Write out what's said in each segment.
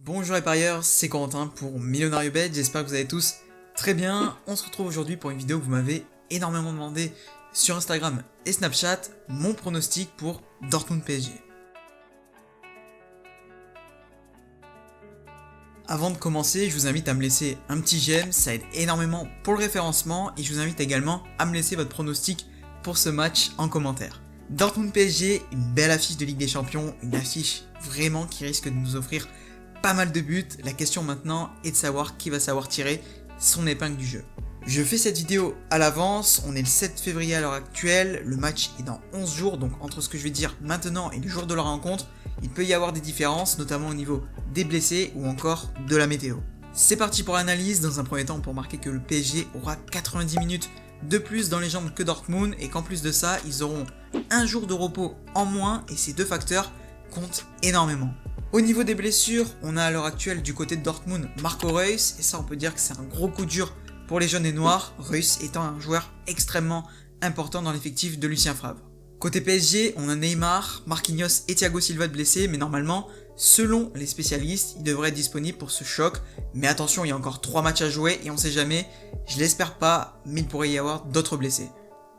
Bonjour les parieurs, c'est Corentin pour Millionario Bet, j'espère que vous allez tous très bien. On se retrouve aujourd'hui pour une vidéo que vous m'avez énormément demandé sur Instagram et Snapchat, mon pronostic pour Dortmund PSG. Avant de commencer, je vous invite à me laisser un petit j'aime, ça aide énormément pour le référencement et je vous invite également à me laisser votre pronostic pour ce match en commentaire. Dortmund PSG, une belle affiche de Ligue des Champions, une affiche vraiment qui risque de nous offrir pas mal de buts. La question maintenant est de savoir qui va savoir tirer son épingle du jeu. Je fais cette vidéo à l'avance, on est le 7 février à l'heure actuelle, le match est dans 11 jours, donc entre ce que je vais dire maintenant et le jour de la rencontre, il peut y avoir des différences, notamment au niveau des blessés ou encore de la météo. C'est parti pour l'analyse. Dans un premier temps, pour marquer que le PSG aura 90 minutes de plus dans les jambes que Dortmund et qu'en plus de ça, ils auront un jour de repos en moins et ces deux facteurs comptent énormément. Au niveau des blessures, on a à l'heure actuelle du côté de Dortmund Marco Reus, et ça on peut dire que c'est un gros coup dur pour les jaunes et noirs, Reus étant un joueur extrêmement important dans l'effectif de Lucien Favre. Côté PSG, on a Neymar, Marquinhos et Thiago Silva de blessés, mais normalement, selon les spécialistes, il devrait être disponible pour ce choc. Mais attention, il y a encore 3 matchs à jouer et on sait jamais, je l'espère pas, mais il pourrait y avoir d'autres blessés.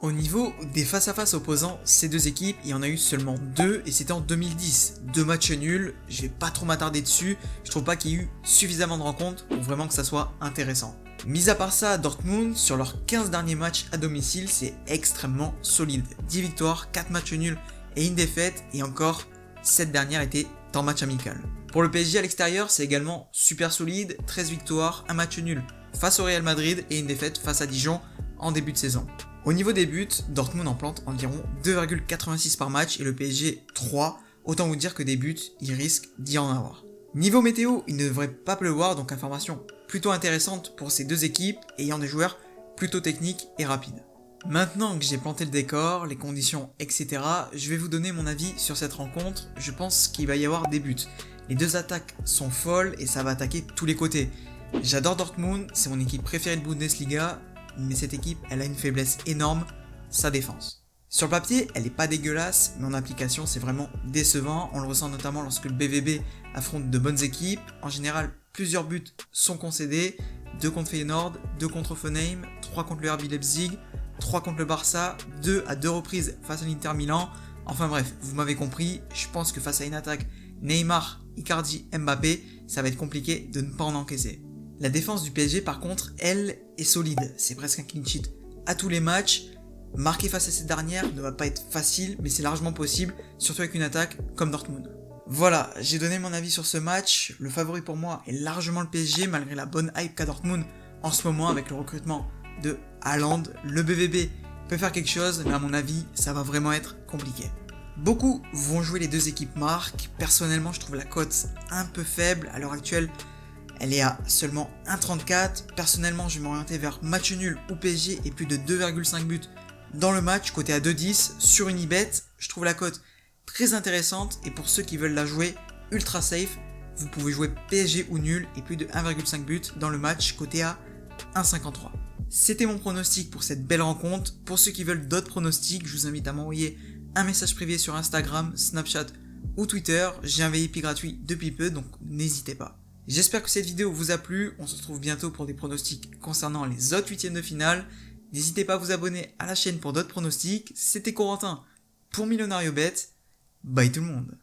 Au niveau des face-à-face opposant ces deux équipes, il y en a eu seulement 2 et c'était en 2010. 2 matchs nuls, je vais pas trop m'attarder dessus, je trouve pas qu'il y ait eu suffisamment de rencontres pour vraiment que ça soit intéressant. Mis à part ça, Dortmund, sur leurs 15 derniers matchs à domicile, c'est extrêmement solide. 10 victoires, 4 matchs nuls et une défaite, et encore, cette dernière était en match amical. Pour le PSG à l'extérieur, c'est également super solide, 13 victoires, 1 match nul face au Real Madrid et une défaite face à Dijon en début de saison. Au niveau des buts, Dortmund en plante environ 2,86 par match et le PSG 3, autant vous dire que des buts, il risque d'y en avoir. Niveau météo, il ne devrait pas pleuvoir, donc information plutôt intéressante pour ces deux équipes ayant des joueurs plutôt techniques et rapides. Maintenant que j'ai planté le décor, les conditions, etc., je vais vous donner mon avis sur cette rencontre. Je pense qu'il va y avoir des buts. Les deux attaques sont folles et ça va attaquer tous les côtés. J'adore Dortmund, c'est mon équipe préférée de Bundesliga, mais cette équipe, elle a une faiblesse énorme, sa défense. Sur le papier, elle est pas dégueulasse, mais en application, c'est vraiment décevant. On le ressent notamment lorsque le BVB affronte de bonnes équipes. En général, plusieurs buts sont concédés. 2 contre Feyenoord, 2 contre Hoffenheim, 3 contre le RB Leipzig, 3 contre le Barça, 2 à 2 reprises face à l'Inter Milan. Enfin bref, vous m'avez compris, je pense que face à une attaque Neymar, Icardi, Mbappé, ça va être compliqué de ne pas en encaisser. La défense du PSG par contre, elle, est solide. C'est presque un clean sheet à tous les matchs. Marquer face à cette dernière ne va pas être facile, mais c'est largement possible, surtout avec une attaque comme Dortmund. Voilà, j'ai donné mon avis sur ce match. Le favori pour moi est largement le PSG, malgré la bonne hype qu'a Dortmund en ce moment avec le recrutement de Haaland. Le BVB peut faire quelque chose, mais à mon avis, ça va vraiment être compliqué. Beaucoup vont jouer les deux équipes marques. Personnellement, je trouve la cote un peu faible. À l'heure actuelle, elle est à seulement 1,34. Personnellement, je vais m'orienter vers match nul ou PSG et plus de 2,5 buts dans le match, côté à 2,10 sur une Unibet. Je trouve la cote très intéressante et pour ceux qui veulent la jouer ultra safe, vous pouvez jouer PSG ou nul et plus de 1,5 buts dans le match, côté à 1,53. C'était mon pronostic pour cette belle rencontre. Pour ceux qui veulent d'autres pronostics, je vous invite à m'envoyer un message privé sur Instagram, Snapchat ou Twitter. J'ai un VIP gratuit depuis peu, donc n'hésitez pas. J'espère que cette vidéo vous a plu. On se retrouve bientôt pour des pronostics concernant les autres huitièmes de finale. N'hésitez pas à vous abonner à la chaîne pour d'autres pronostics. C'était Corentin pour Millionario Bet. Bye tout le monde.